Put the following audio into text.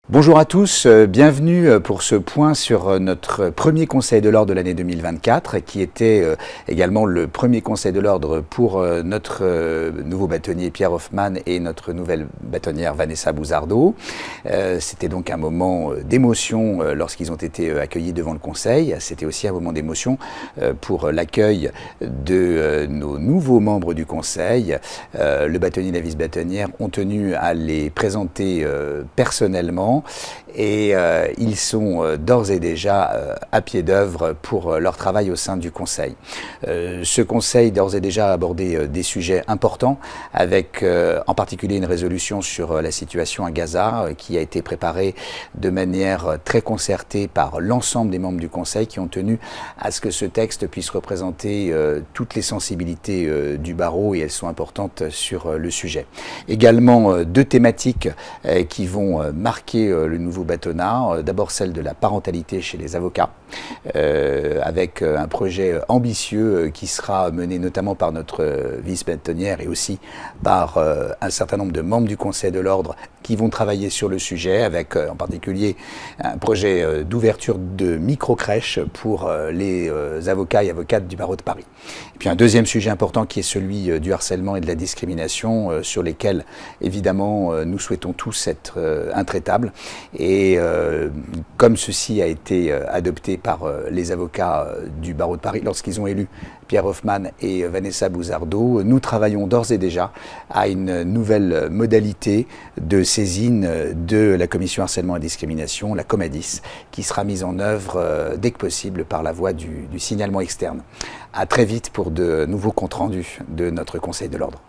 Bonjour à tous, bienvenue pour ce point sur notre premier Conseil de l'Ordre de l'année 2024 qui était également le premier Conseil de l'Ordre pour notre nouveau bâtonnier Pierre Hoffmann et notre nouvelle bâtonnière Vanessa Bouzardeau. C'était donc un moment d'émotion lorsqu'ils ont été accueillis devant le Conseil. C'était aussi un moment d'émotion pour l'accueil de nos nouveaux membres du Conseil. Le bâtonnier et la vice-bâtonnière ont tenu à les présenter personnellement. Et ils sont d'ores et déjà à pied d'œuvre pour leur travail au sein du Conseil. Ce Conseil d'ores et déjà a abordé des sujets importants, avec en particulier une résolution sur la situation à Gaza qui a été préparée de manière très concertée par l'ensemble des membres du Conseil qui ont tenu à ce que ce texte puisse représenter toutes les sensibilités du barreau, et elles sont importantes sur le sujet. Également deux thématiques qui vont marquer le nouveau bâtonnat, d'abord celle de la parentalité chez les avocats, avec un projet ambitieux qui sera mené notamment par notre vice-bâtonnière et aussi par un certain nombre de membres du Conseil de l'Ordre qui vont travailler sur le sujet, avec en particulier un projet d'ouverture de micro-crèches pour les avocats et avocates du barreau de Paris. Et puis un deuxième sujet important qui est celui du harcèlement et de la discrimination, sur lesquels évidemment nous souhaitons tous être intraitables. Et comme ceci a été adopté par les avocats du barreau de Paris lorsqu'ils ont élu Pierre Hoffmann et Vanessa Bouzardeau, nous travaillons d'ores et déjà à une nouvelle modalité de saisine de la Commission harcèlement et discrimination, la Comadis, qui sera mise en œuvre dès que possible par la voie du signalement externe. À très vite pour de nouveaux comptes rendus de notre Conseil de l'Ordre.